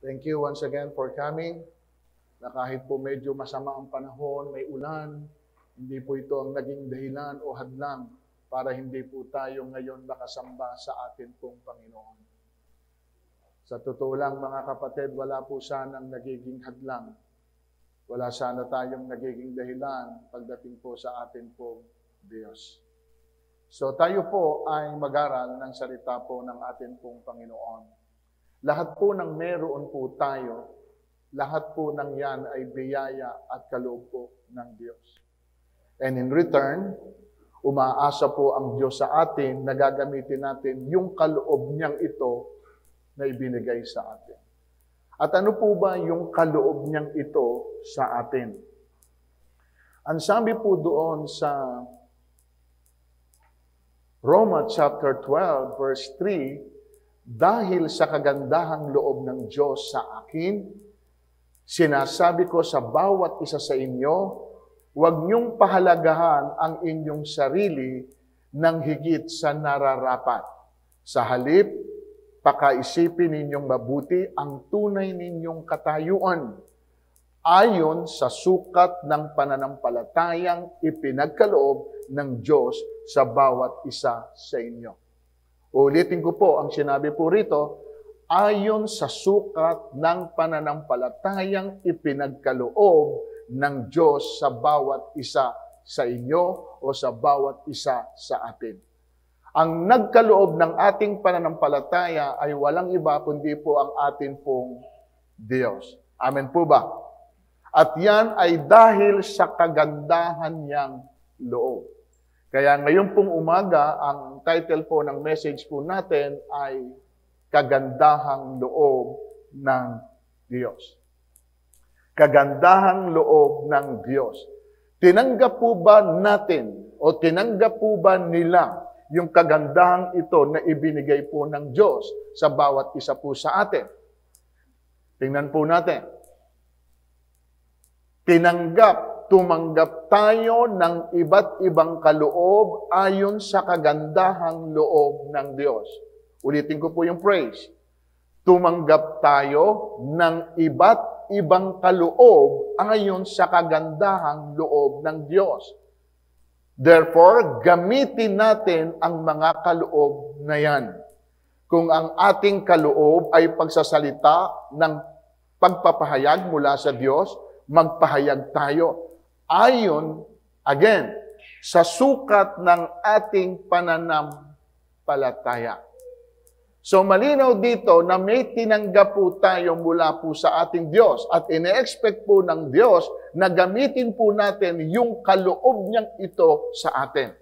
Thank you once again for coming. Na kahit po medyo masama ang panahon, may ulan, hindi po ito ang naging dahilan o hadlang para hindi po tayo ngayon makasamba sa atin pong Panginoon. Sa totoo lang mga kapatid, wala po sanang nagiging hadlang. Wala sana tayong nagiging dahilan pagdating po sa atin pong Diyos. So tayo po ay mag-aral ng salita po ng atin pong Panginoon. Lahat po ng meron po tayo, lahat po ng yan ay biyaya at kaloob po ng Diyos. And in return, umaasa po ang Diyos sa atin na gagamitin natin yung kaloob niyang ito na ibinigay sa atin. At ano po ba yung kaloob niyang ito sa atin? Ang sabi po doon sa Romans chapter 12 verse 3, dahil sa kagandahang loob ng Diyos sa akin, sinasabi ko sa bawat isa sa inyo, huwag niyong pahalagahan ang inyong sarili ng higit sa nararapat. Sa halip, pakaisipin ninyong mabuti ang tunay ninyong katayuan ayon sa sukat ng pananampalatayang ipinagkaloob ng Diyos sa bawat isa sa inyo. Ulitin ko po ang sinabi po rito, ayon sa sukat ng pananampalatayang ipinagkaloob ng Diyos sa bawat isa sa inyo o sa bawat isa sa atin. Ang nagkaloob ng ating pananampalataya ay walang iba kundi po ang atin pong Diyos. Amen po ba? At yan ay dahil sa kagandahan niyang loob. Kaya ngayon pong umaga, ang title po ng message po natin ay Kagandahang Loob ng Diyos. Kagandahang loob ng Diyos. Tinanggap po ba natin o tinanggap po ba nila yung kagandahang ito na ibinigay po ng Diyos sa bawat isa po sa atin? Tingnan po natin. Tumanggap tayo ng iba't ibang kaloob ayon sa kagandahang loob ng Diyos. Ulitin ko po yung phrase. Tumanggap tayo ng iba't ibang kaloob ayon sa kagandahang loob ng Diyos. Therefore, gamitin natin ang mga kaloob na yan. Kung ang ating kaloob ay pagsasalita ng pagpapahayag mula sa Diyos, magpahayag tayo. Ayon, again, sa sukat ng ating pananampalataya. So malinaw dito na may tinanggap po tayo mula po sa ating Diyos at ine-expect po ng Diyos na gamitin po natin yung kaloob niyang ito sa atin.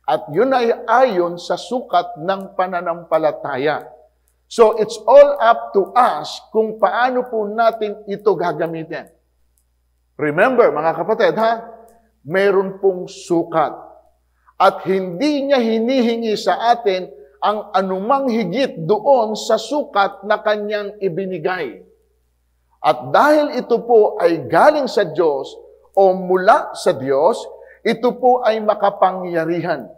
At yun ay ayon sa sukat ng pananampalataya. So it's all up to us kung paano po natin ito gagamitin. Remember, mga kapatid, mayroon pong sukat. At hindi niya hinihingi sa atin ang anumang higit doon sa sukat na kanyang ibinigay. At dahil ito po ay galing sa Diyos o mula sa Diyos, ito po ay makapangyarihan.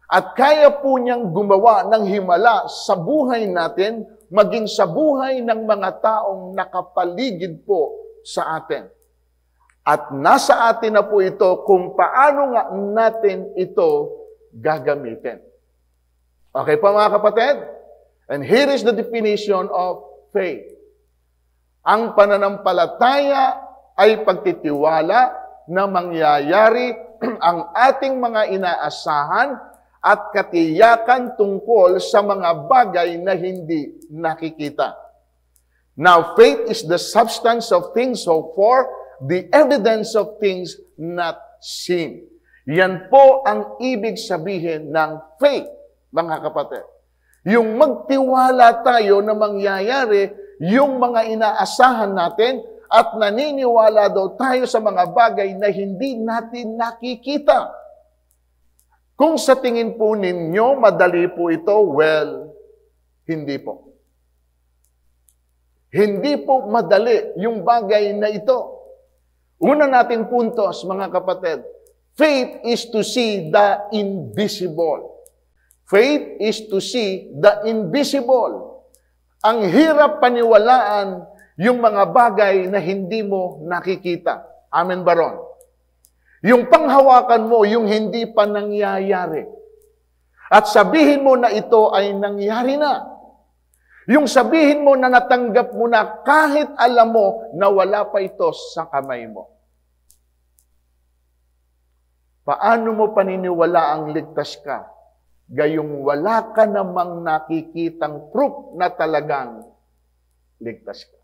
At kaya po niyang gumawa ng himala sa buhay natin, maging sa buhay ng mga taong nakapaligid po sa atin. At nasa atin na po ito kung paano nga natin ito gagamitin. Okay po mga kapatid? And here is the definition of faith. Ang pananampalataya ay pagtitiwala na mangyayari ang ating mga inaasahan at katiyakan tungkol sa mga bagay na hindi nakikita. Now, faith is the substance of things hoped for, the evidence of things not seen. Yan po ang ibig sabihin ng faith, mga kapatid. Yung magtiwala tayo na mangyayari yung mga inaasahan natin at naniniwala daw tayo sa mga bagay na hindi natin nakikita. Kung sa tingin po ninyo, madali po ito, well, hindi po. Hindi po madali yung bagay na ito. Una nating puntos, mga kapatid, faith is to see the invisible. Faith is to see the invisible. Ang hirap paniwalaan yung mga bagay na hindi mo nakikita. Amen ba ron? Yung panghawakan mo, yung hindi pa nangyayari. At sabihin mo na ito ay nangyari na. Yung sabihin mo na natanggap mo na kahit alam mo na wala pa ito sa kamay mo. Paano mo paniniwala ang ligtas ka? Gayong wala ka namang nakikitang proof na talagang ligtas ka.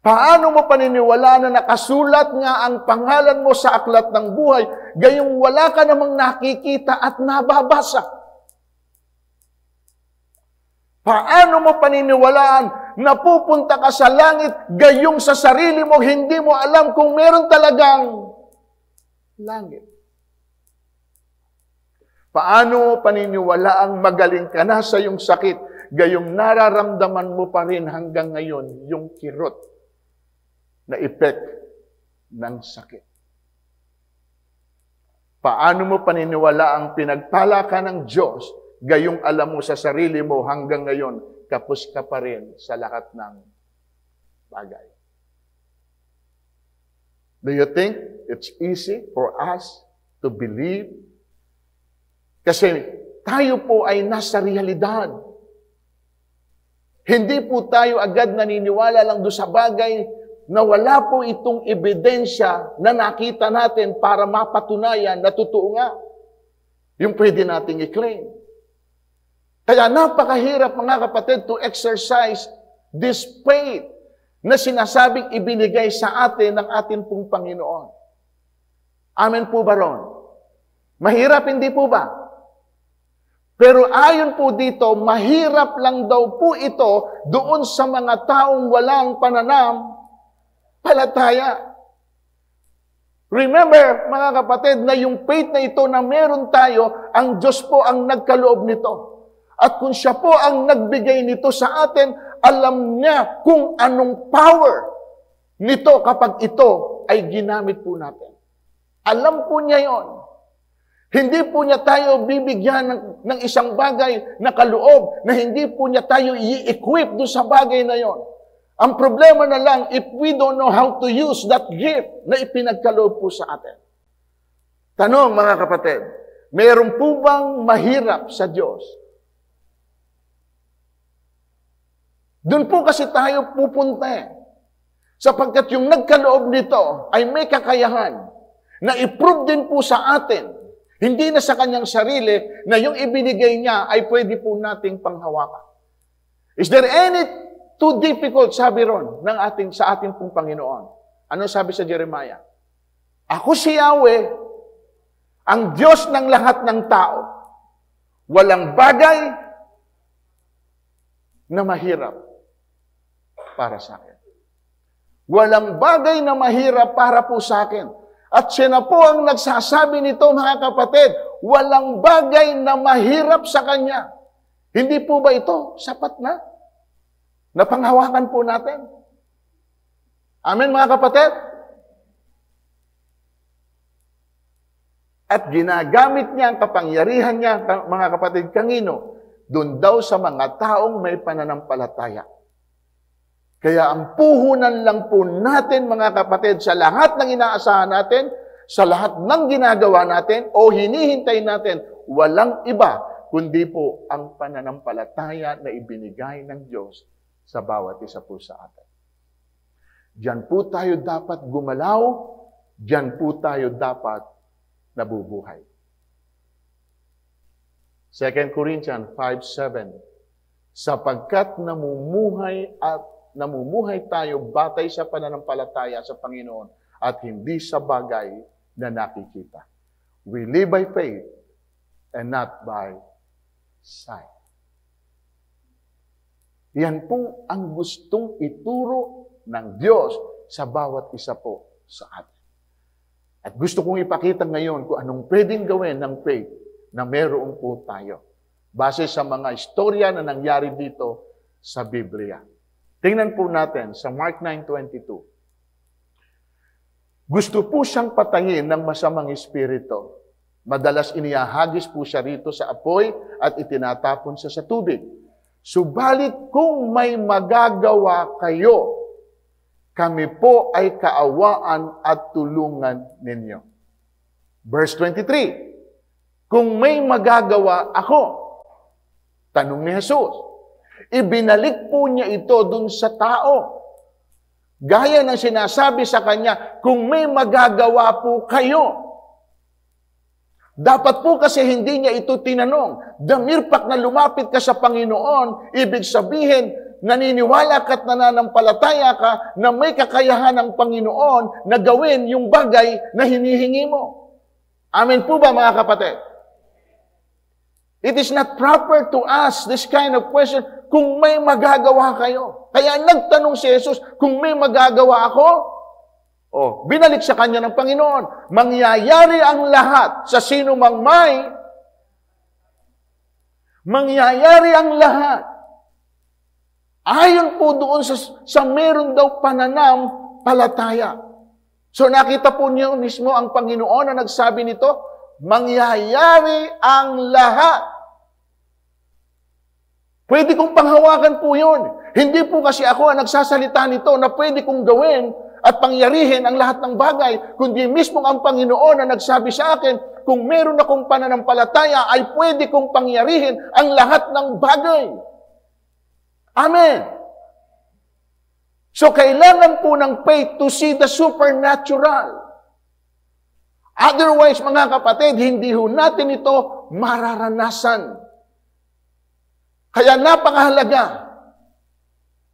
Paano mo paniniwala na nakasulat nga ang pangalan mo sa aklat ng buhay, gayong wala ka namang nakikita at nababasa? Paano mo paniniwalaan na pupunta ka sa langit, gayong sa sarili mo hindi mo alam kung meron talagang langit? Paano mo paniniwalaang magaling ka na sa iyong sakit, gayong nararamdaman mo pa rin hanggang ngayon yung kirot na epek ng sakit? Paano mo paniniwalaang pinagpala ka ng Diyos, gayong alam mo sa sarili mo hanggang ngayon, kapos ka pa rin sa lahat ng bagay? Do you think it's easy for us to believe? Kasi tayo po ay nasa realidad. Hindi po tayo agad naniniwala lang doon sa bagay na wala po itong ebidensya na nakita natin para mapatunayan na totoo nga yung pwede nating i-claim. Kaya napakahirap, mga kapatid, to exercise this faith na sinasabing ibinigay sa atin ng atin pong Panginoon. Amen po ba ron? Mahirap, hindi po ba? Pero ayon po dito, mahirap lang daw po ito doon sa mga taong walang pananampalataya. Remember, mga kapatid, na yung faith na ito na meron tayo, ang Diyos po ang nagkaloob nito. At kung siya po ang nagbigay nito sa atin, alam niya kung anong power nito kapag ito ay ginamit po natin. Alam po niya yon. Hindi po niya tayo bibigyan ng isang bagay na kaloob na hindi po niya tayo i-equip doon sa bagay na yon. Ang problema na lang, if we don't know how to use that gift na ipinagkaloob po sa atin. Tanong, mga kapatid, meron po bang mahirap sa Diyos? Doon po kasi tayo pupunta. Sapagkat yung nagkaloob nito ay may kakayahan na i-prove din po sa atin, hindi na sa kanyang sarili, na yung ibinigay niya ay pwede po nating panghawakan. Is there any too difficult, sabi ron, sa ating pong Panginoon? Ano sabi sa Jeremiah? Ako si Yahweh, ang Diyos ng lahat ng tao. Walang bagay na mahirap para sa akin. Walang bagay na mahirap para po sa akin. At siya na po ang nagsasabi nito, mga kapatid, walang bagay na mahirap sa Kanya. Hindi po ba ito sapat na? Napanghawakan po natin. Amen, mga kapatid? At ginagamit niya ang kapangyarihan niya, mga kapatid, kanino? Doon daw sa mga taong may pananampalataya. Kaya ang puhunan lang po natin, mga kapatid, sa lahat ng inaasahan natin, sa lahat ng ginagawa natin, o hinihintay natin, walang iba, kundi po ang pananampalataya na ibinigay ng Diyos sa bawat isa po sa atin. Diyan po tayo dapat gumalaw, diyan po tayo dapat nabubuhay. 2 Corinthians 5:7, sapagkat namumuhay tayo batay sa pananampalataya sa Panginoon at hindi sa bagay na nakikita. We live by faith and not by sight. Yan po ang gustong ituro ng Diyos sa bawat isa po sa atin. At gusto kong ipakita ngayon kung anong pwedeng gawin ng faith na meron po tayo base sa mga istorya na nangyari dito sa Biblia. Tingnan po natin sa Mark 9:22. Gusto po siyang patayin ng masamang espiritu. Madalas inihahagis po siya rito sa apoy at itinatapon siya sa tubig. Subalit kung may magagawa kayo, kami po ay kaawaan at tulungan ninyo. Verse 23, kung may magagawa ako, tanong ni Jesus, ibinalik po niya ito dun sa tao. Gaya ng sinasabi sa kanya, kung may magagawa po kayo. Dapat po kasi hindi niya ito tinanong. Damirpak na lumapit ka sa Panginoon, ibig sabihin, naniniwala ka at nananampalataya ka na may kakayahan ng Panginoon na gawin yung bagay na hinihingi mo. Amen po ba mga kapatid? It is not proper to ask this kind of question kung may magagawa kayo. Kaya nagtanong si Jesus, kung may magagawa ako, binalik sa kanya ng Panginoon. Mangyayari ang lahat sa sino mang may. Mangyayari ang lahat. Ayon po doon sa meron daw pananampalataya. So nakita po niyo mismo ang Panginoon na nagsabi nito, mangyayari ang lahat. Pwede kong panghawakan po yun. Hindi po kasi ako ang nagsasalita nito na pwede kong gawin at pangyarihin ang lahat ng bagay, kundi mismo ang Panginoon na nagsabi sa akin, kung meron akong pananampalataya, ay pwede kong pangyarihin ang lahat ng bagay. Amen. So, kailangan po ng faith to see the supernatural. Otherwise, mga kapatid, hindi ho natin ito mararanasan. Kaya napakahalaga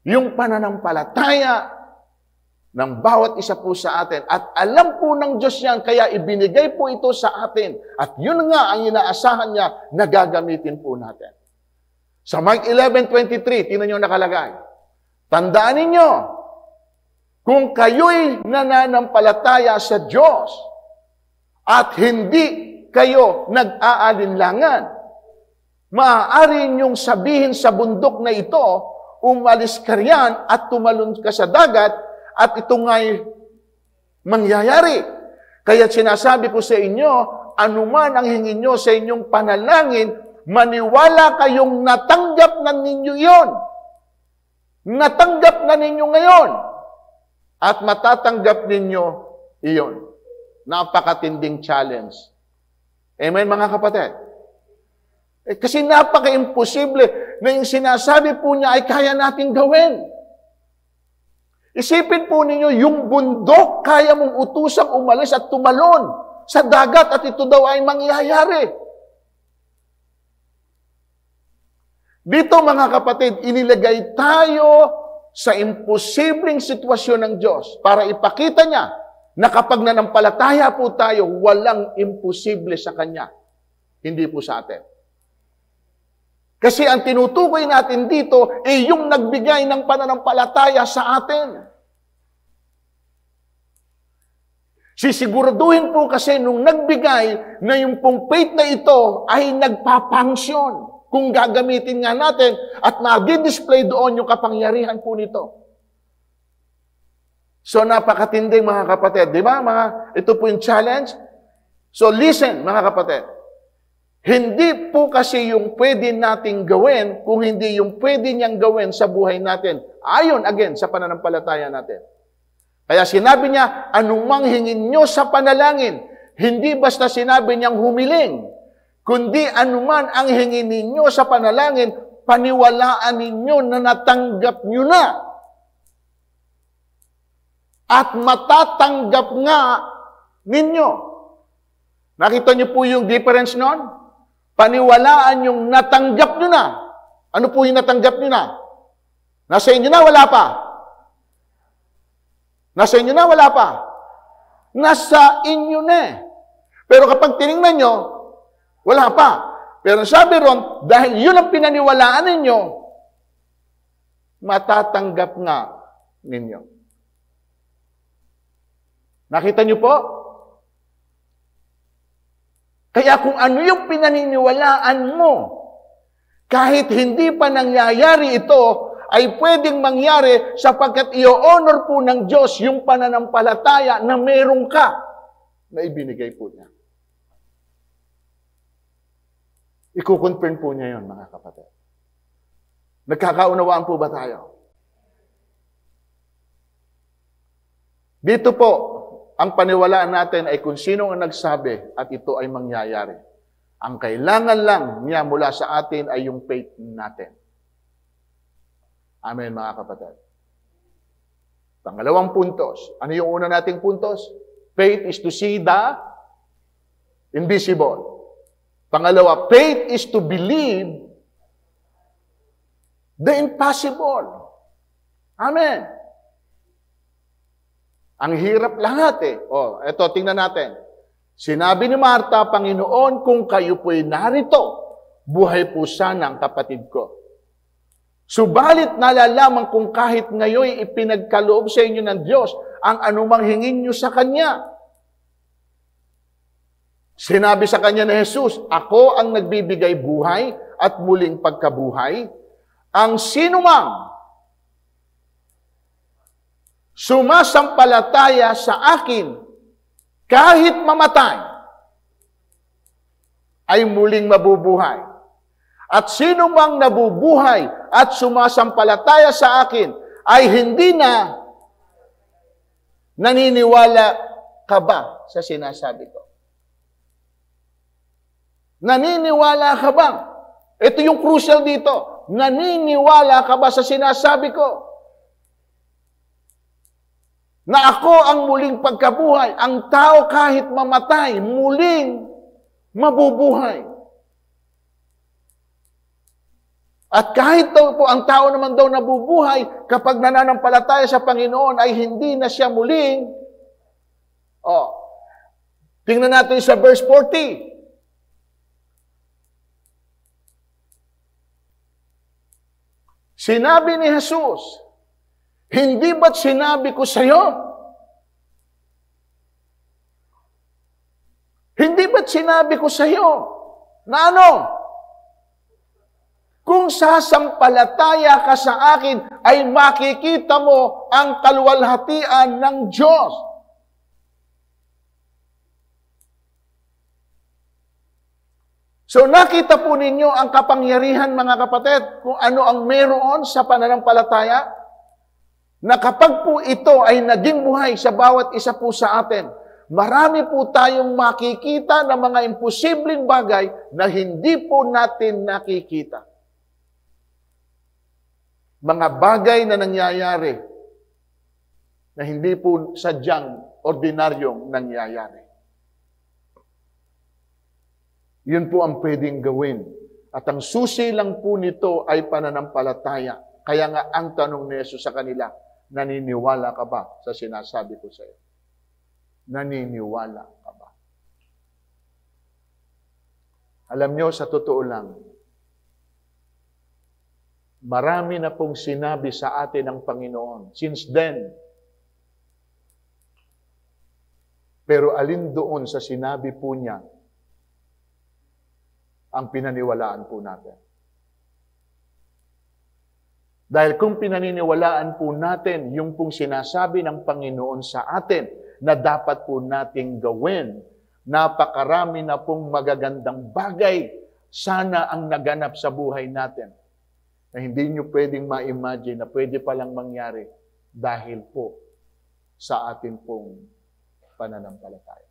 yung pananampalataya ng bawat isa po sa atin. At alam po ng Diyos yan, kaya ibinigay po ito sa atin. At yun nga ang inaasahan niya na gagamitin po natin. Sa Mark 11:23, tingnan nyo nakalagay. Tandaan ninyo, kung kayo'y nananampalataya sa Diyos at hindi kayo nag-aalinlangan, maaari ninyong sabihin sa bundok na ito, umalis ka riyan at tumalon ka sa dagat, at ito nga'y mangyayari. Kaya sinasabi ko sa inyo, anuman ang hingin nyo sa inyong panalangin, maniwala kayong natanggap na ninyo yon. Natanggap na ninyo ngayon. At matatanggap ninyo iyon. Napakatinding challenge. Amen, mga kapatid? Kasi napaka-imposible na yung sinasabi po niya ay kaya nating gawin. Isipin po ninyo, yung bundok, kaya mong utusang umalis at tumalon sa dagat at ito daw ay mangyayari. Dito mga kapatid, inilagay tayo sa imposibleng sitwasyon ng Diyos para ipakita niya na kapag nanampalataya po tayo, walang imposible sa Kanya. Hindi po sa atin. Kasi ang tinutukoy natin dito ay yung nagbigay ng pananampalataya sa atin. Sisiguraduhin po kasi nung nagbigay na yung pong faith na ito ay nagpapangsyon kung gagamitin nga natin at nag-display doon yung kapangyarihan po nito. So napakatinding mga kapatid, di ba? Ito po yung challenge. So listen mga kapatid, hindi po kasi yung pwede nating gawin kung hindi yung pwede niyang gawin sa buhay natin. Ayon again sa pananampalataya natin. Kaya sinabi niya, anumang hingin nyo sa panalangin, hindi basta sinabi niyang humiling, kundi anuman ang hingin ninyo sa panalangin, paniwalaan ninyo na natanggap nyo na. At matatanggap nga ninyo. Nakita niyo po yung difference nun? Paniwalaan yung natanggap nyo na. Ano po yung natanggap nyo na? Nasa inyo na, wala pa? Nasa inyo na, wala pa? Nasa inyo na. Pero kapag tinignan nyo, wala pa. Pero sabi ron, dahil yun ang pinaniwalaan ninyo, matatanggap nga ninyo. Nakita nyo po? Kaya kung ano yung pinaniniwalaan mo, kahit hindi pa nangyayari ito, ay pwedeng mangyari sapagkat i-honor po ng Diyos yung pananampalataya na meron ka na ibinigay po niya. Iko-confirm po niya yun, mga kapatid. Nagkakaunawaan po ba tayo? Dito po, ang paniwalaan natin ay kung sino ang nagsabi at ito ay mangyayari. Ang kailangan lang niya mula sa atin ay yung faith natin. Amen, mga kapatid. Pangalawang puntos. Ano yung una nating puntos? Faith is to see the invisible. Pangalawa, faith is to believe the impossible. Amen. Ang hirap lahat eh. Eto, tingnan natin. Sinabi ni Marta, Panginoon, kung kayo po'y narito, buhay po sana ang kapatid ko. Subalit nalalaman kung kahit ngayon ipinagkaloob sa inyo ng Diyos ang anumang hingin nyo sa Kanya. Sinabi sa Kanya ni Jesus, ako ang nagbibigay buhay at muling pagkabuhay. Ang sinumang sumasampalataya sa akin, kahit mamatay, ay muling mabubuhay. At sino mang nabubuhay at sumasampalataya sa akin, ay hindi na naniniwala ka ba sa sinasabi ko? Naniniwala ka ba? Ito yung crucial dito. Naniniwala ka ba sa sinasabi ko? Na ako ang muling pagkabuhay, ang tao kahit mamatay, muling mabubuhay. At kahit daw po ang tao naman daw nabubuhay, kapag nananampalataya sa Panginoon ay hindi na siya muling. Tingnan natin sa verse 40. Sinabi ni Jesus, hindi ba't sinabi ko sa iyo? Hindi ba't sinabi ko sa iyo na ano? Kung sasampalataya ka sa akin, ay makikita mo ang kaluwalhatian ng Diyos. So nakita po ninyo ang kapangyarihan, mga kapatid, kung ano ang meron sa pananampalataya? Na kapag po ito ay naging buhay sa bawat isa po sa atin, marami po tayong makikita ng mga imposibleng bagay na hindi po natin nakikita. Mga bagay na nangyayari na hindi po sadyang ordinaryong nangyayari. Yun po ang pwedeng gawin. At ang susi lang po nito ay pananampalataya. Kaya nga ang tanong ni Jesus sa kanila, naniniwala ka ba sa sinasabi ko sa iyo? Naniniwala ka ba? Alam nyo, sa totoo lang, marami na pong sinabi sa atin ng Panginoon since then. Pero alin doon sa sinabi po niya ang pinaniwalaan po natin? Dahil kung pinaniniwalaan po natin yung pong sinasabi ng Panginoon sa atin na dapat po nating gawin, napakarami na pong magagandang bagay sana ang naganap sa buhay natin na hindi nyo pwedeng ma-imagine na pwede palang mangyari dahil po sa atin pong pananampalataya.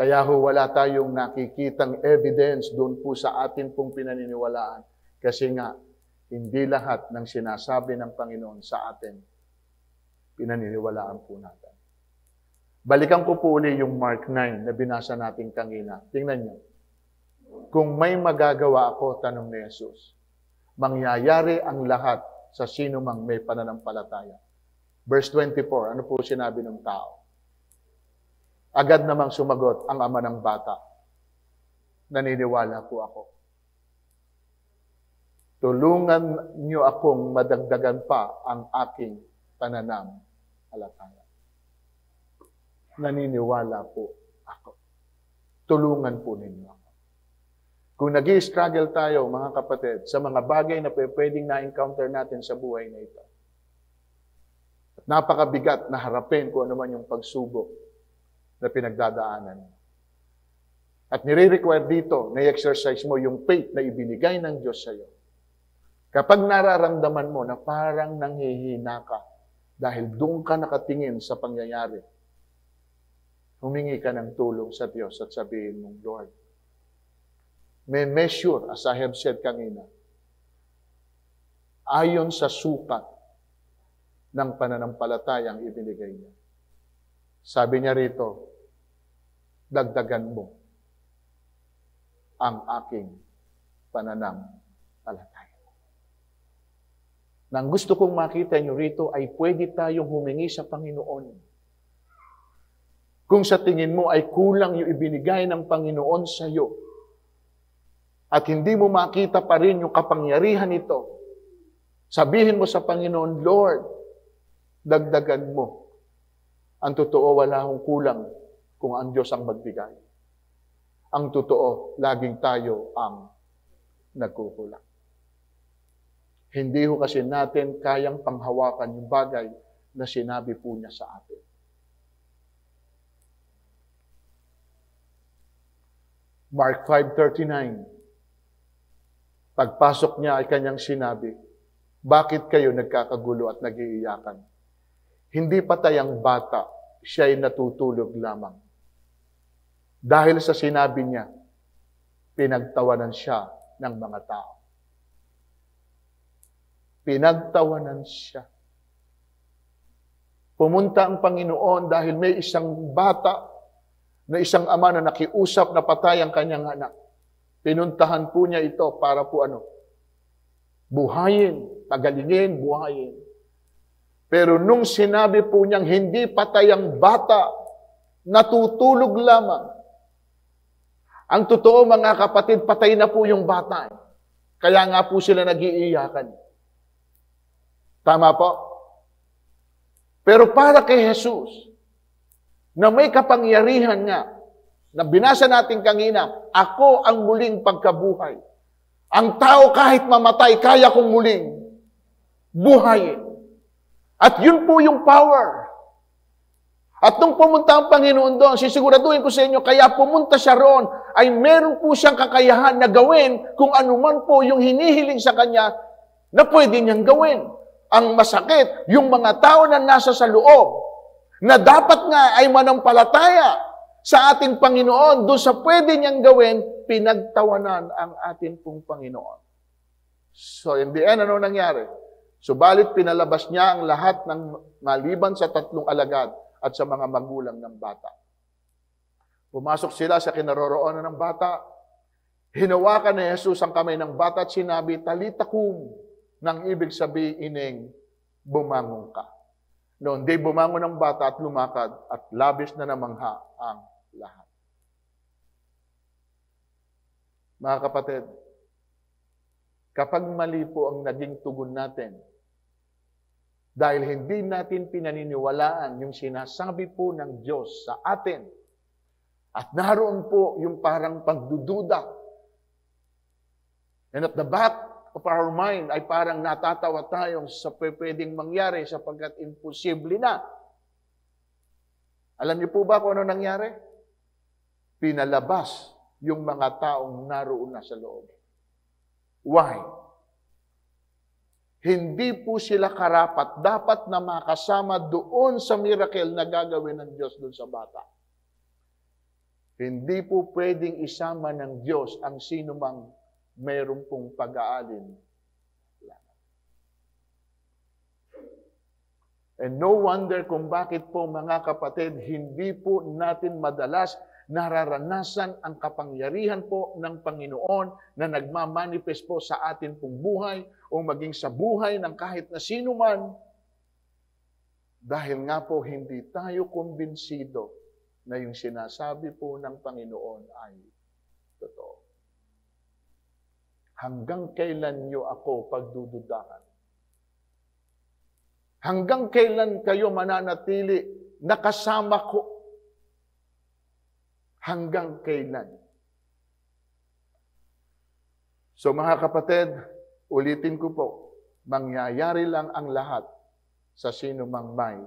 Kaya ho wala tayong nakikitang evidence doon po sa atin pong pinaniniwalaan. Kasi nga, hindi lahat ng sinasabi ng Panginoon sa atin, pinaniniwalaan po natin. Balikan ko po uli yung Mark 9 na binasa natin kanina. Tingnan nyo. Kung may magagawa ako, tanong ni Jesus, mangyayari ang lahat sa sino mang may pananampalataya. Verse 24, ano po sinabi ng tao? Agad namang sumagot ang ama ng bata. Naniniwala po ako. Tulungan niyo akong madagdagan pa ang aking pananampalataya. Naniniwala po ako. Tulungan po ninyo ako. Kung nag-i-struggle tayo, mga kapatid, sa mga bagay na pwedeng na-encounter natin sa buhay na ito, at napakabigat na harapin kung ano man yung pagsubok na pinagdadaanan. At nire-require dito na i-exercise mo yung faith na ibinigay ng Diyos sa iyo. Kapag nararamdaman mo na parang nanghihina ka dahil doon ka nakatingin sa pangyayari, humingi ka ng tulong sa Diyos at sabihin mong, Lord, may measure, as I have said kanina, ayon sa sukat ng pananampalatayang ibinigay niya. Sabi niya rito, dagdagan mo ang aking pananampalataya. Nang gusto kong makita niyo rito ay pwede tayong humingi sa Panginoon. Kung sa tingin mo ay kulang yung ibinigay ng Panginoon sa iyo at hindi mo makita pa rin yung kapangyarihan nito, sabihin mo sa Panginoon, Lord, dagdagan mo. Ang totoo, wala akong kulang kung ang Diyos ang magbigay. Ang totoo, laging tayo ang nagkukulang. Hindi ho kasi natin kayang panghawakan yung bagay na sinabi po niya sa atin. Mark 5:39. Pagpasok niya ay kanyang sinabi, bakit kayo nagkakagulo at nag-iiyakan? Hindi patay ang bata, siya'y natutulog lamang. Dahil sa sinabi niya, pinagtawanan siya ng mga tao. Pinagtawanan siya. Pumunta ang Panginoon dahil may isang bata na isang ama na nakiusap na patay ang kanyang anak. Pinuntahan po niya ito para po buhayin, pagalingin, buhayin. Pero nung sinabi po niyang hindi patay ang bata, natutulog lamang. Ang totoo mga kapatid, patay na po yung bata. Kaya nga po sila nag-iiyakan. Tama po? Pero para kay Jesus, na may kapangyarihan nga, na binasa natin kanina, ako ang muling pagkabuhay. Ang tao kahit mamatay, kaya kong muling buhayin. At yun po yung power. At nung pumunta ang Panginoon doon, sisiguraduhin ko sa inyo, kaya pumunta siya roon, ay meron po siyang kakayahan na gawin kung anuman po yung hinihiling sa kanya na pwede niyang gawin. Ang masakit, yung mga tao na nasa sa loob, na dapat nga ay manampalataya sa ating Panginoon, doon sa pwede niyang gawin, pinagtawanan ang ating pong Panginoon. So in the end, ano nangyari? Subalit pinalabas niya ang lahat ng maliban sa 3 alagad at sa mga magulang ng bata. Pumasok sila sa kinaroroonan ng bata. Hinawakan ni Jesus ang kamay ng bata at sinabi, Talita kum, nang ibig sabihin, bumangon ka. Noon, di bumangon ang bata at lumakad at labis na namangha ang lahat. Mga kapatid, kapag mali po ang naging tugon natin, dahil hindi natin pinaniniwalaan yung sinasabi po ng Diyos sa atin, at naroon po yung parang pagdududa, and at the back of our mind ay parang natatawa tayong sa pwedeng mangyari sapagkat imposible na. Alam niyo po ba kung ano nangyari? Pinalabas yung mga taong naroon na sa loob. Why? Hindi po sila karapat, dapat na makasama doon sa miracle na gagawin ng Diyos doon sa bata. Hindi po pwedeng isama ng Diyos ang sino mang mayroon pong pag-aalin. And no wonder kung bakit po mga kapatid, hindi po natin madalas nararanasan ang kapangyarihan po ng Panginoon na nagmamanifest po sa atin pong buhay o maging sa buhay ng kahit na sino man. Dahil nga po hindi tayo kumbinsido na yung sinasabi po ng Panginoon ay totoo. Hanggang kailan niyo ako pagdududahan? Hanggang kailan kayo mananatili nakasama ko? Hanggang kailan? So mga kapatid, ulitin ko po, mangyayari lang ang lahat sa sino mang may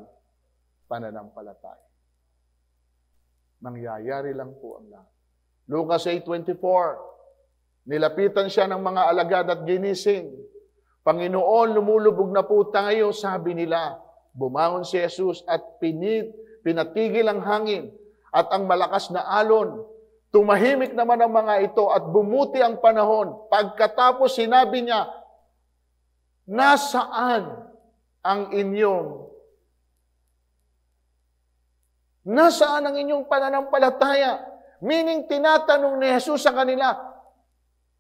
pananampalataya. Mangyayari lang po ang lahat. Lucas 8:24. Nilapitan siya ng mga alagad at ginising. Panginoon, lumulubog na po tayo, sabi nila. Bumangon si Jesus at pinatigil ang hangin at ang malakas na alon. Tumahimik naman ang mga ito at bumuti ang panahon. Pagkatapos sinabi niya, nasaan ang inyong pananampalataya? Meaning, tinatanong ni Jesus sa kanila,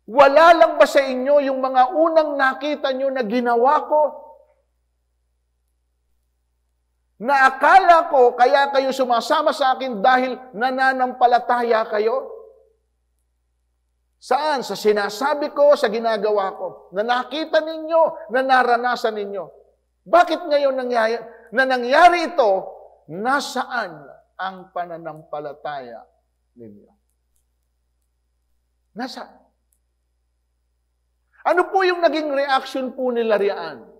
wala lang ba sa inyo yung mga unang nakita nyo na ginawa ko? Na akala ko, kaya kayo sumasama sa akin dahil nananampalataya kayo? Saan? Sa sinasabi ko, sa ginagawa ko. Na nakita ninyo, na naranasan ninyo. Bakit ngayon nangyari ito? Nasaan ang pananampalataya ninyo? Nasaan? Ano po yung naging reaction po nila riyan?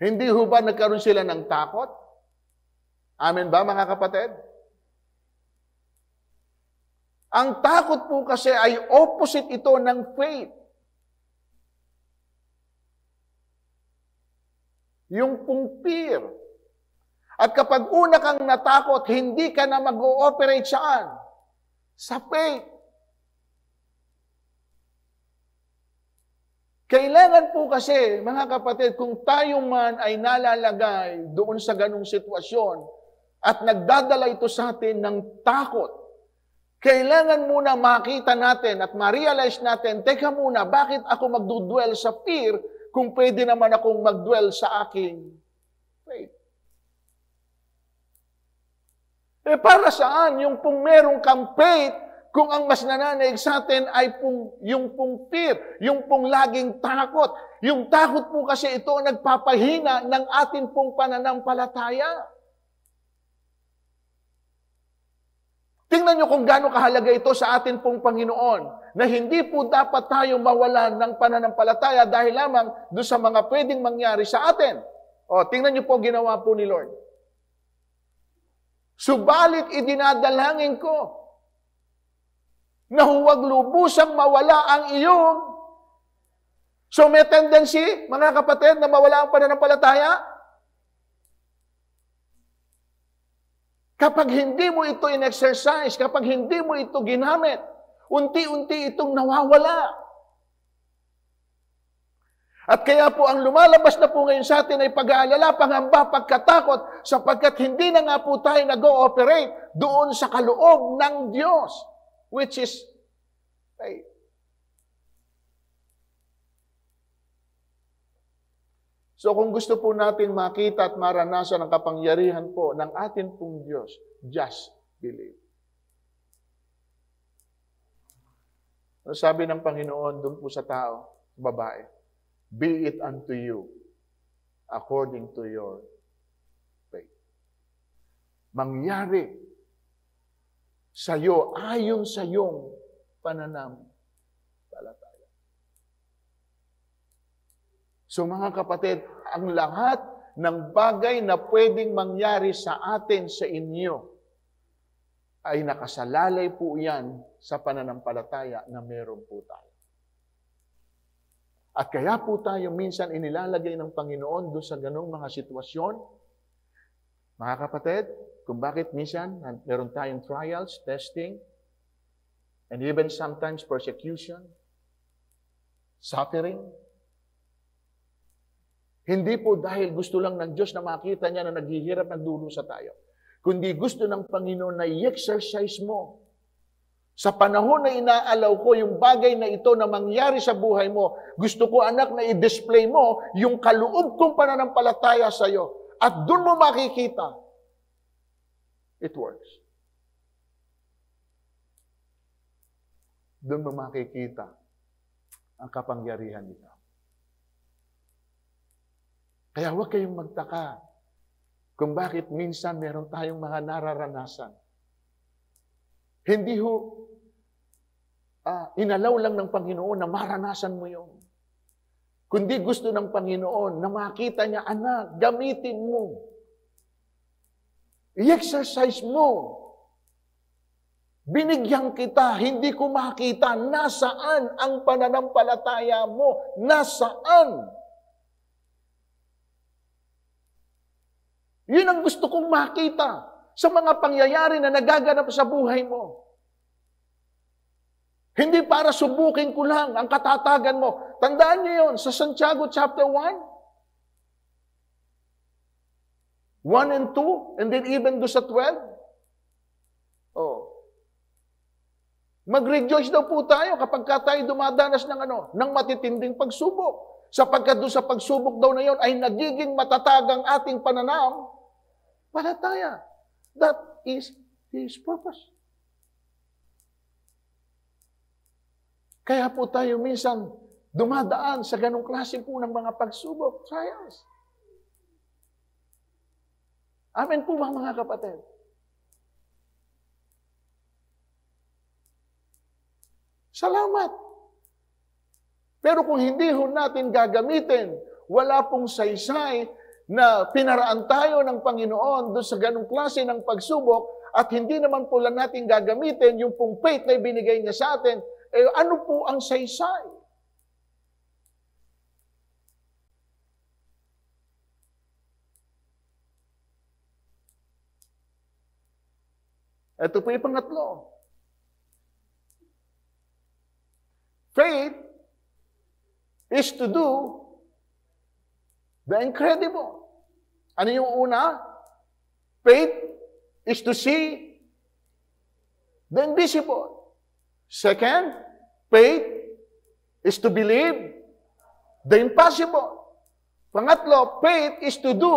Hindi ho ba nagkaroon sila ng takot? Amen ba, mga kapatid? Ang takot po kasi ay opposite ito ng faith. Yung pong fear. At kapag una kang natakot, hindi ka na mag-ooperate saan? Sa faith. Kailangan po kasi, mga kapatid, kung tayo man ay nalalagay doon sa ganung sitwasyon at nagdadala ito sa atin ng takot, kailangan muna makita natin at ma-realize natin, teka muna, bakit ako magdudwell sa fear kung pwede naman akong magdwell sa aking faith? Para saan? Yung pong merong kang faith, kung ang mas nananaig sa atin ay yung pong fear, yung pong laging takot. Yung takot po kasi ito ang nagpapahina ng atin pong pananampalataya. Tingnan nyo kung gaano kahalaga ito sa atin pong Panginoon, na hindi po dapat tayo mawalan ng pananampalataya dahil lamang doon sa mga pwedeng mangyari sa atin. Tingnan nyo po ginawa po ni Lord. Subalit idinadalangin ko, na huwag lubusang mawala ang iyong. So may tendency, mga kapatid, na mawala ang pananampalataya? Kapag hindi mo ito in-exercise, kapag hindi mo ito ginamit, unti-unti itong nawawala. At kaya po ang lumalabas na po ngayon sa atin ay pag-aalala, pangamba, pagkatakot, sapagkat hindi na nga po tayo nag-ooperate doon sa kaloob ng Diyos, which is faith. So kung gusto po natin makita at maranasan ang kapangyarihan po ng atin pong Diyos, just believe. Ano sabi ng Panginoon doon po sa tao, babae? Be it unto you according to your faith. Mangyari sa iyo ayon sa iyong pananampalataya. So mga kapatid, ang lahat ng bagay na pwedeng mangyari sa atin, sa inyo, ay nakasalalay po yan sa pananampalataya na meron po tayo. At kaya po tayo minsan inilalagay ng Panginoon doon sa ganong mga sitwasyon. Mga kapatid, kung bakit minsan meron tayong trials, testing, and even sometimes persecution, suffering. Hindi po dahil gusto lang ng Diyos na makita niya na naghihirap, nagdurusa tayo. Kundi gusto ng Panginoon na i-exercise mo. Sa panahon na inaalaw ko yung bagay na ito na mangyari sa buhay mo, gusto ko, anak, na i-display mo yung kaloob kong pananampalataya sa iyo. At doon mo makikita, it works. Doon mo makikita ang kapangyarihan nito. Kaya huwag kayong magtaka kung bakit minsan meron tayong mga nararanasan. Hindi ho, inalaw lang ng Panginoon na maranasan mo yun. Kundi gusto ng Panginoon na makita niya, anak, gamitin mo. I-exercise mo Binigyan kita, hindi ko makita nasaan ang pananampalataya mo. Nasaan? Yun ang gusto kong makita sa mga pangyayari na nagaganap sa buhay mo. Hindi para subukin ko lang ang katatagan mo. Tandaan niyo yun sa Santiago chapter 1, 1 and 2, and then even do sa 12. Oh. Mag-rejoice daw po tayo kapag tayo dumadanas ng matitinding pagsubok. Sapagkat doon sa pagsubok daw na yon ay nagiging matatag ang ating pananampalataya. That is His purpose. Kaya po tayo minsan dumadaan sa ganong klase po ng mga pagsubok, trials. Amen po ba mga kapatid? Salamat. Pero kung hindi ho natin gagamitin, wala pong saysay na pinaraan tayo ng Panginoon doon sa ganong klase ng pagsubok at hindi naman po lang natin gagamitin yung pong faith na ibinigay niya sa atin, ano po ang saysay? Ito po yung pangatlo. Faith is to do the incredible. Ano yung una? Faith is to see the invisible. Second, faith is to believe the impossible. Pangatlo, faith is to do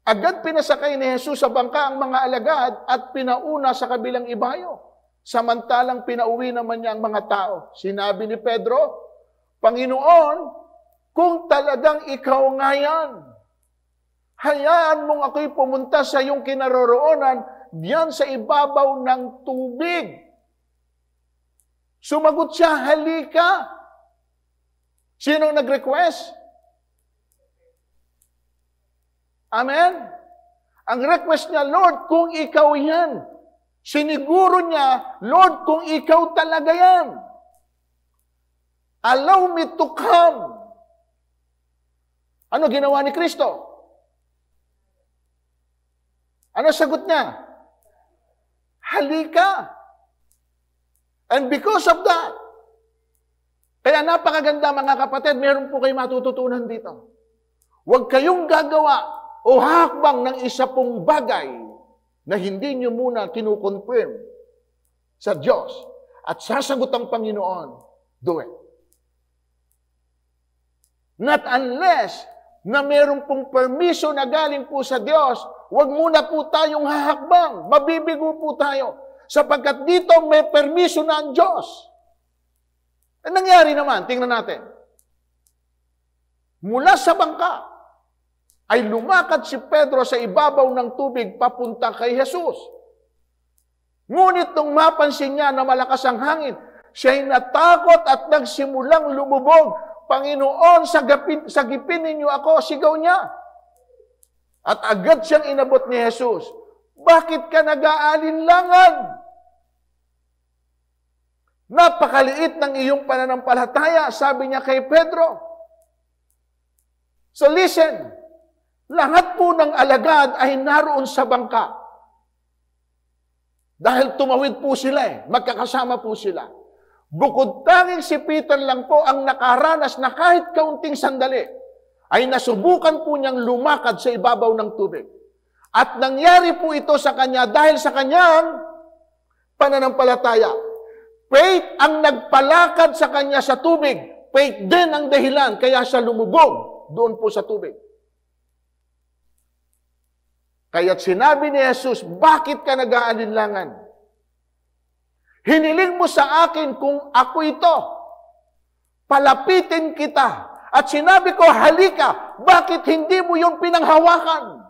agad pinasakay ni Jesus sa bangka ang mga alagad at pinauna sa kabilang ibayo. Samantalang pinauwi naman niya ang mga tao. Sinabi ni Pedro, Panginoon, kung talagang ikaw nga yan, hayaan mong ako'y pumunta sa iyong kinaroroonan diyan sa ibabaw ng tubig. Sumagot siya, halika. Sino nag-request? Amen? Ang request niya, Lord, kung ikaw yan. Siniguro niya, Lord, kung ikaw talaga yan. Allow me to come. Ano ginawa ni Kristo? Ano sagot niya? Halika. And because of that, kaya napakaganda mga kapatid, meron po kayo matututunan dito. Huwag kayong gagawa o hakbang ng isa pong bagay na hindi nyo muna kinukonfirm sa Diyos at sasagot ang Panginoon, do it. Not unless na meron pong permiso na galing po sa Diyos, huwag muna po tayong hahakbang. Mabibigo po tayo. Sapagkat dito may permiso na ang Diyos. Ang nangyari naman, tingnan natin. Mula sa bangka, ay lumakad si Pedro sa ibabaw ng tubig papunta kay Jesus. Ngunit nung mapansin niya na malakas ang hangin, siya'y natakot at nagsimulang lumubog. Panginoon, sagipin ninyo ako, sigaw niya. At agad siyang inabot ni Jesus. Bakit ka nag-aalinlangan? Napakaliit ng iyong pananampalataya, sabi niya kay Pedro. So listen, lahat po ng alagad ay naroon sa bangka. Dahil tumawid po sila magkakasama po sila. Bukod tanging si Peter lang po ang nakaranas na kahit kaunting sandali, ay nasubukan po niyang lumakad sa ibabaw ng tubig. At nangyari po ito sa kanya dahil sa kanyang pananampalataya. Faith ang nagpalakad sa kanya sa tubig. Faith din ang dahilan kaya siya lumubog doon po sa tubig. Kaya't sinabi ni Jesus, bakit ka nag-aalinlangan? Hiniling mo sa akin kung ako ito. Palapitin kita. At sinabi ko, halika. Bakit hindi mo yung pinanghawakan?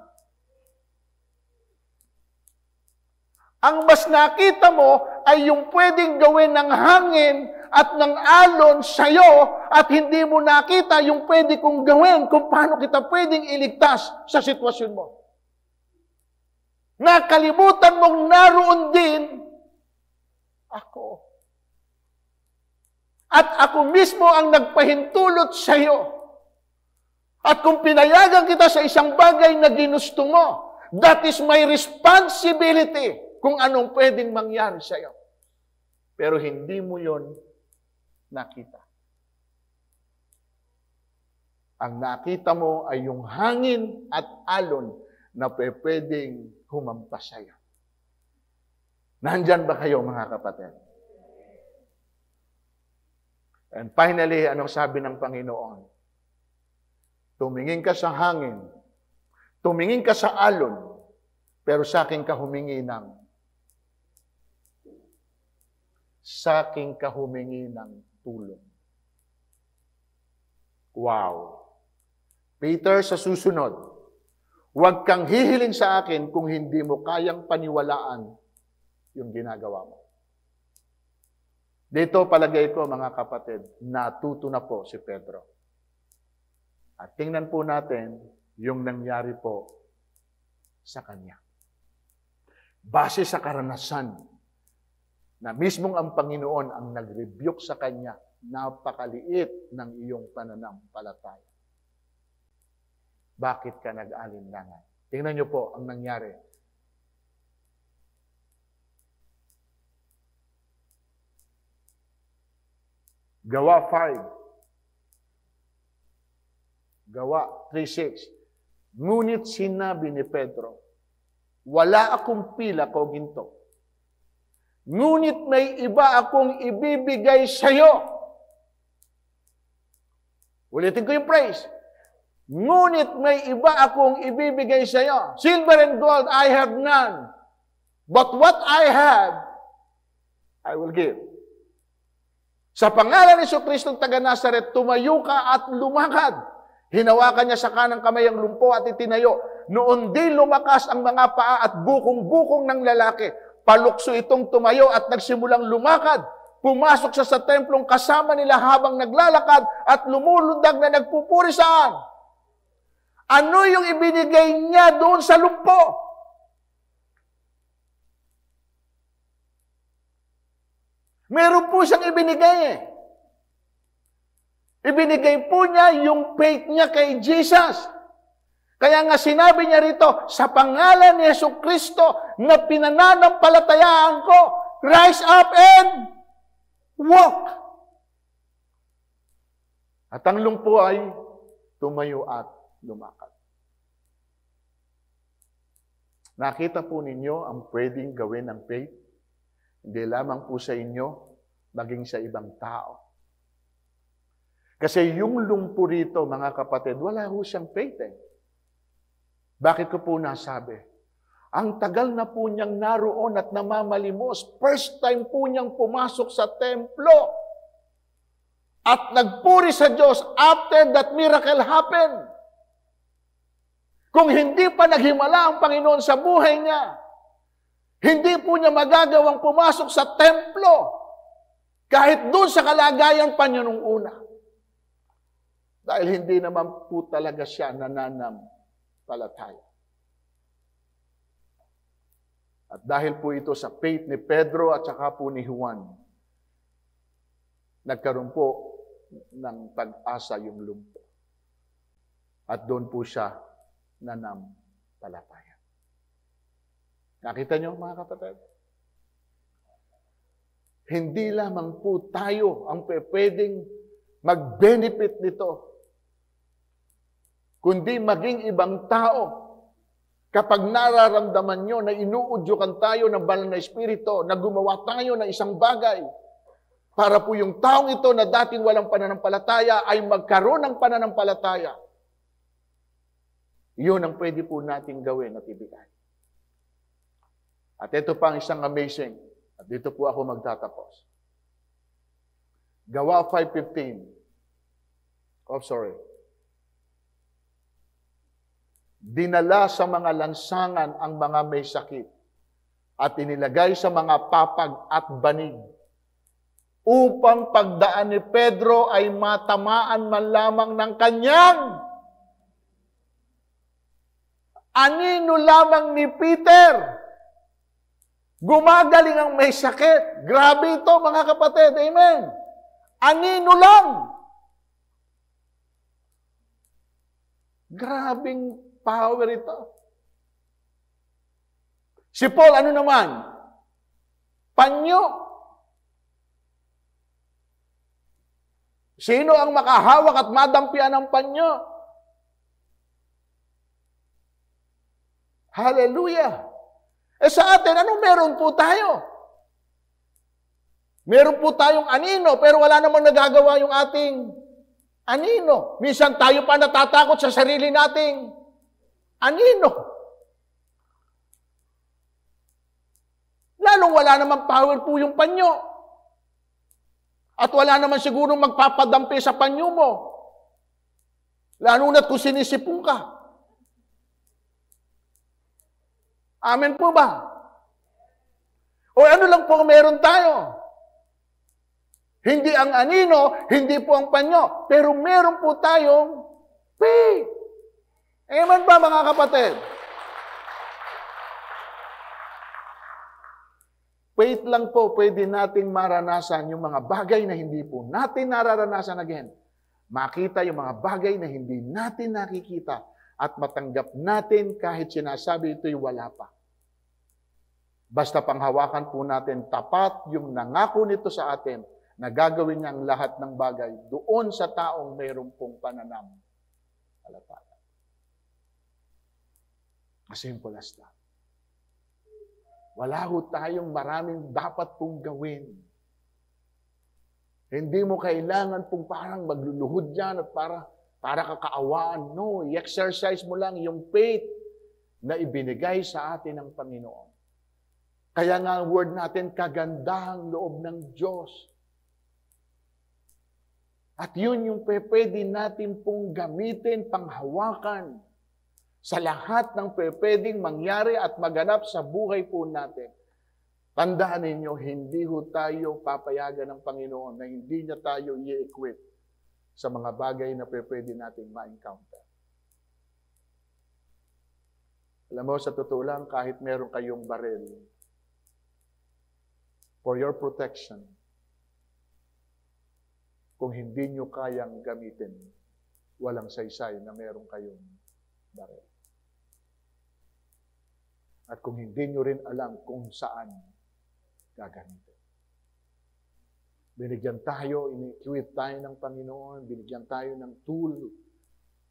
Ang mas nakita mo ay yung pwedeng gawin ng hangin at ng alon sa'yo at hindi mo nakita yung pwede kong gawin kung paano kita pwedeng iligtas sa sitwasyon mo. Nakalimutan mong naroon din ako. At ako mismo ang nagpahintulot sa iyo. At kung pinayagan kita sa isang bagay na ginusto mo, that is my responsibility kung anong pwedeng mangyari sa iyo. Pero hindi mo yon nakita. Ang nakita mo ay yung hangin at alon na pwedeng humampas sa iyo. Nandyan ba kayo, mga kapatid? And finally, anong sabi ng Panginoon? Tumingin ka sa hangin, tumingin ka sa alon, pero sa akin ka humingi ng tulong. Wow! Peter, sa susunod, huwag kang hihiling sa akin kung hindi mo kayang paniwalaan yung ginagawa mo. Dito palagay ko, mga kapatid, natuto na po si Pedro. At tingnan po natin yung nangyari po sa kanya. Base sa karanasan na mismong ang Panginoon ang nag-rebuke sa kanya, napakaliit ng iyong pananampalataya. Bakit ka nag-alinlangan? Tingnan niyo po ang nangyari. Gawa 5. Gawa 3:6. Ngunit sinabi ni Pedro, wala akong pila o ginto. Ngunit may iba akong ibibigay sa iyo. Ulitin ko yung praise. Ngunit may iba akong ibibigay sa iyo. Silver and gold I have none. But what I have, I will give. Sa pangalan ni Jesucristo taga Nazaret, tumayo ka at lumakad. Hinawakan niya sa kanang kamay ang lumpo at itinayo. Noon din lumakas ang mga paa at bukong-bukong ng lalaki. Palukso itong tumayo at nagsimulang lumakad. Pumasok siya sa templong kasama nila habang naglalakad at lumulundag na nagpupuri saan? Ano yung ibinigay niya doon sa lumpo? Meron po siyang ibinigay eh. Ibinigay po niya yung faith niya kay Jesus. Kaya nga sinabi niya rito, sa pangalan ni Jesucristo na pinananampalatayaan ko, rise up and walk. At ang lumpo ay tumayo at lumakad. Nakita po ninyo ang pwedeng gawin ng faith? Hindi lamang po sa inyo, maging sa ibang tao. Kasi yung lumpo rito, mga kapatid, wala ho siyang faith eh. Bakit ko po nasabi? Ang tagal na po niyang naroon at namamalimos. First time po niyang pumasok sa templo. At nagpuri sa Diyos after that miracle happened. Kung hindi pa naghimala ang Panginoon sa buhay niya, hindi po niya magagawang pumasok sa templo kahit doon sa kalagayan pa niya nung una. Dahil hindi naman po talaga siya nananampalataya. At dahil po ito sa faith ni Pedro at saka po ni Juan, nagkaroon po ng pag-asa yung lumpo. At doon po siya nanampalataya. Nakita niyo, mga kapatid? Hindi lamang po tayo ang pwedeng mag-benefit nito, kundi maging ibang tao. Kapag nararamdaman nyo na inuudyukan tayo ng banal na espiritu, na gumawa tayo ng isang bagay, para po yung taong ito na dating walang pananampalataya ay magkaroon ng pananampalataya. Yun ang pwede po nating gawin at ibigay. At ito pa ang isang amazing. At dito po ako magtatapos. Gawa 5:15. Dinala sa mga lansangan ang mga may sakit at inilagay sa mga papag at banig upang pagdaan ni Pedro ay matamaan man lamang ng kanyang Anino lamang ni Peter. Gumagaling ang may sakit. Grabe ito, mga kapatid. Amen. Anino lang. Grabing power ito. Si Paul, ano naman? Panyo. Sino ang makahawak at madampian ng panyo? Hallelujah! Sa atin, anong meron po tayo? Meron po tayong anino, pero wala namang nagagawa yung ating anino. Minsan tayo pa natatakot sa sarili nating anino. Lalong wala namang power po yung panyo. At wala naman siguro magpapadampi sa panyo mo. Lalo na't kung sinisipong ka. Amen po ba? O ano lang po meron tayo? Hindi ang anino, hindi po ang panyo, pero meron po tayong faith. Amen ba, mga kapatid? Faith lang po pwede nating maranasan yung mga bagay na hindi po natin nararanasan again. Makita yung mga bagay na hindi natin nakikita at matanggap natin kahit sinasabi ito'y wala pa. Basta panghawakan po natin tapat yung nangako nito sa atin na gagawin niya ang lahat ng bagay doon sa taong mayroong pong pananampalataya. As simple as that. Wala ho tayong maraming dapat pong gawin. Hindi mo kailangan pong parang magluluhod dyan at para kakaawaan. No, i-exercise mo lang yung faith na ibinigay sa atin ng Panginoon. Kaya nga ang word natin, kagandahang loob ng Diyos. At yun yung pwede natin pong gamitin, panghawakan sa lahat ng pwedeng mangyari at maganap sa buhay po natin. Tandaan ninyo, hindi ho tayo papayagan ng Panginoon na hindi niya tayo i-equip sa mga bagay na pwede nating ma-encounter. Alam mo, sa totoo lang, kahit meron kayong baril, for your protection, kung hindi nyo kayang gamitin, walang saysay na meron kayong baril. At kung hindi nyo rin alam kung saan gagamitin. Binigyan tayo, ini-equip tayo ng Panginoon, binigyan tayo ng tool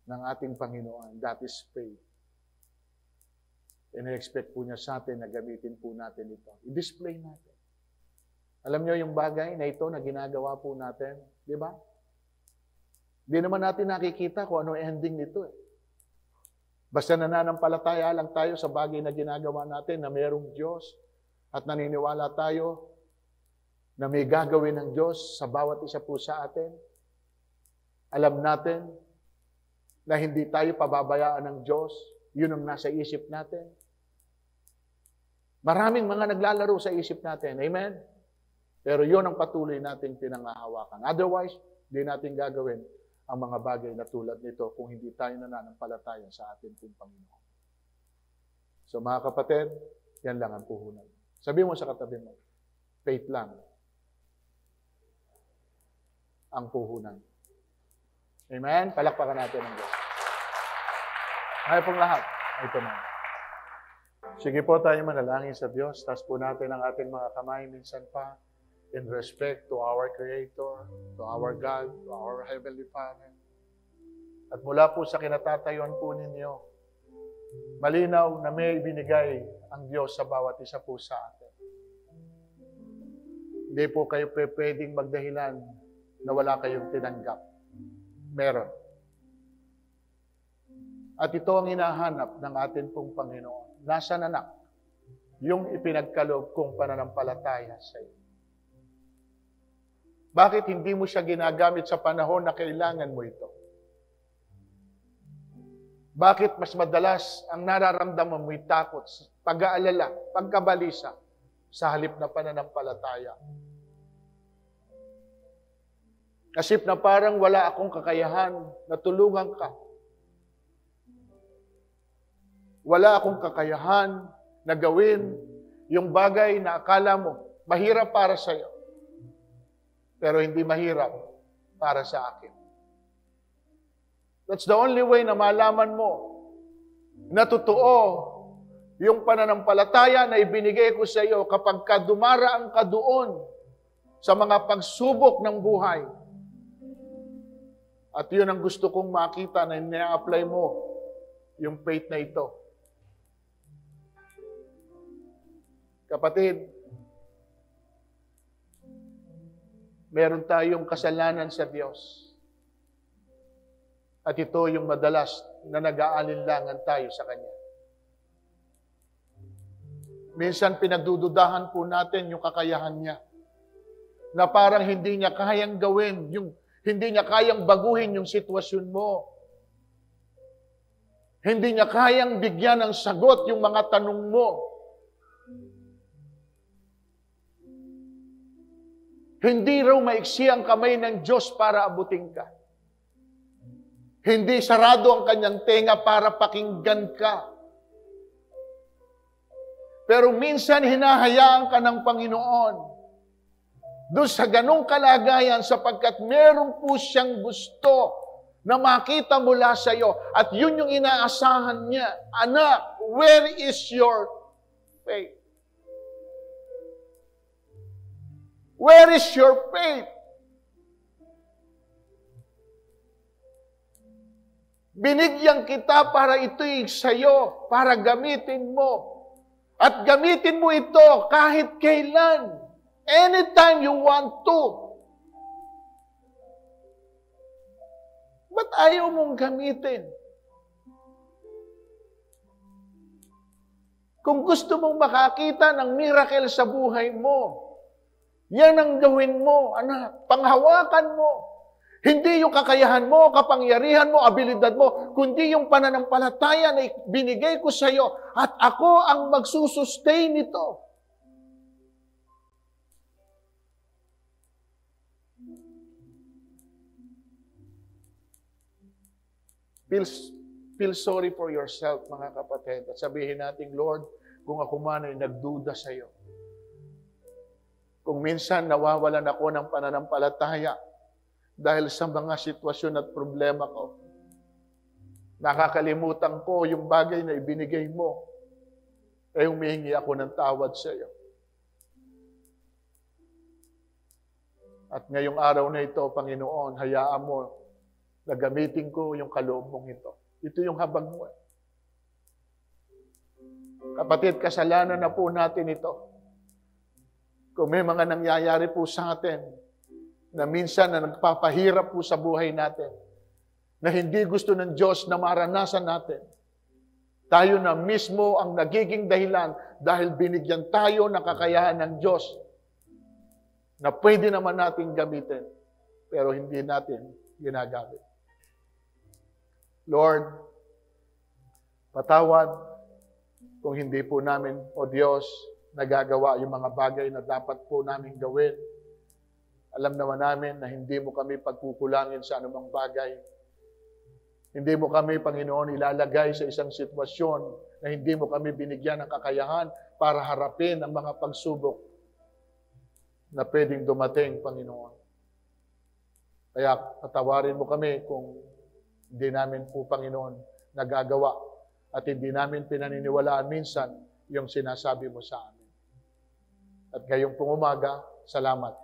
ng ating Panginoon, that is faith. I-expect po niya sa atin na gamitin po natin ito. I-display natin. Alam niyo yung bagay na ito na ginagawa po natin, di ba? Hindi naman natin nakikita kung ano ending nito eh. Basta nananampalataya lang tayo sa bagay na ginagawa natin na mayroong Diyos at naniniwala tayo na may gagawin ng Diyos sa bawat isa po sa atin. Alam natin na hindi tayo pababayaan ng Diyos. Yun ang nasa isip natin. Maraming mga naglalaro sa isip natin. Amen? Pero yun ang patuloy nating pinangahawakan. Otherwise, hindi natin gagawin ang mga bagay na tulad nito kung hindi tayo nananampalataya sa ating Panginoon. So mga kapatid, yan lang ang puhunan. Sabi mo sa katabi mo, faith lang ang puhunan. Amen? Palakpakan natin ang Diyos. Ngayon pong lahat, ito na. Sige po tayo manalangin sa Diyos. Taas po natin ang ating mga kamay minsan pa in respect to our Creator, to our God, to our Heavenly Father. At mula po sa kinatatayuan po ninyo, malinaw na may binigay ang Diyos sa bawat isa po sa atin. Hindi po kayo pwedeng magdahilan na wala kayong tinanggap. Meron. At ito ang hinahanap ng atin pong Panginoon. Nasa anak, yung ipinagkaloob kong pananampalataya sa iyo. Bakit hindi mo siya ginagamit sa panahon na kailangan mo ito? Bakit mas madalas ang nararamdaman mo'y takot, pag-aalala, pagkabalisa sa halip na pananampalataya? Kasip na parang wala akong kakayahan na tulungan ka. Wala akong kakayahan na gawin yung bagay na akala mo mahirap para sa iyo, pero hindi mahirap para sa akin. That's the only way na malaman mo na totoo yung pananampalataya na ibinigay ko sa iyo kapag dumaraan ka doon sa mga pagsubok ng buhay. At yun ang gusto kong makita na ina-apply mo yung faith na ito. Kapatid, meron tayong kasalanan sa Diyos. At ito yung madalas na nag-aalinlangan tayo sa Kanya. Minsan pinagdududahan po natin yung kakayahan niya. Na parang hindi niya kayang gawin, hindi niya kayang baguhin yung sitwasyon mo. Hindi niya kayang bigyan ng sagot yung mga tanong mo. Hindi raw maiksi ang kamay ng Diyos para abutin ka. Hindi sarado ang kanyang tenga para pakinggan ka. Pero minsan hinahayaan ka ng Panginoon doon sa ganong kalagayan sapagkat meron po siyang gusto na makita mula sa iyo. At yun yung inaasahan niya. Anak, where is your faith? Where is your faith? Binigyan kita para ito'y sa'yo, para gamitin mo. At gamitin mo ito kahit kailan. Anytime you want to. Ba't ayaw mong gamitin? Kung gusto mong makakita ng miracle sa buhay mo, yan ang gawin mo, anak. Panghawakan mo. Hindi yung kakayahan mo, kapangyarihan mo, abilidad mo, kundi yung pananampalataya na binigay ko sa iyo at ako ang magsusustain nito. Feel sorry for yourself, mga kapatid. At sabihin natin, Lord, kung ako man ay nagduda sa iyo, kung minsan nawawalan ako ng pananampalataya dahil sa mga sitwasyon at problema ko, nakakalimutan ko yung bagay na ibinigay mo, ay humihingi ako ng tawad sa iyo. At ngayong araw na ito, Panginoon, hayaan mo na gamitin ko yung kaloob mong ito. Ito yung habag mo. Kapatid, kasalanan na po natin ito. Kung may mga nangyayari po sa atin, na minsan na nagpapahirap po sa buhay natin, na hindi gusto ng Diyos na maranasan natin, tayo na mismo ang nagiging dahilan dahil binigyan tayo ng kakayahan ng Diyos na pwede naman natin gamitin, pero hindi natin ginagamit. Lord, patawad kung hindi po namin, O Diyos, nagagawa yung mga bagay na dapat po namin gawin. Alam naman namin na hindi mo kami pagkukulangin sa anumang bagay. Hindi mo kami, Panginoon, ilalagay sa isang sitwasyon na hindi mo kami binigyan ng kakayahan para harapin ang mga pagsubok na pwedeng dumating, Panginoon. Kaya patawarin mo kami kung hindi namin po, Panginoon, nagagawa at hindi namin pinaniniwalaan minsan yung sinasabi mo sa amin. At ngayong umaga, salamat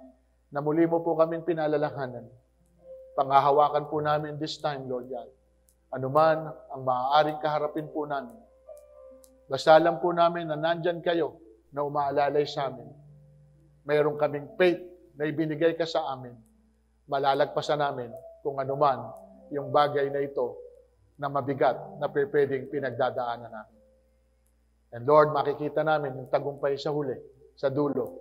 na muli mo po kaming pinalalahanan. Panghahawakan po namin this time, Lord God. Anuman ang maaaring kaharapin po namin. Basta alam po namin na nandyan kayo na umaalalay sa amin. Mayroon kaming faith na ibinigay ka sa amin. Malalagpasan namin kung anuman yung bagay na ito na mabigat na pwedeng pinagdadaanan namin. And Lord, makikita namin yung tagumpay sa huli, sa dulo,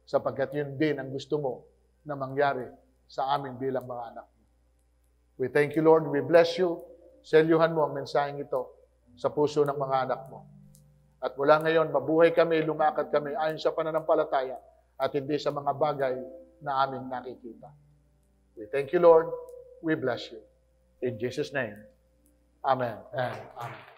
sapagkat yun din ang gusto mo na mangyari sa amin bilang mga anak mo. We thank you, Lord. We bless you. Selyuhan mo ang mensaheng ito sa puso ng mga anak mo. At mula ngayon, mabuhay kami, lumakad kami ayon sa pananampalataya at hindi sa mga bagay na aming nakikita. We thank you, Lord. We bless you. In Jesus' name, Amen and Amen.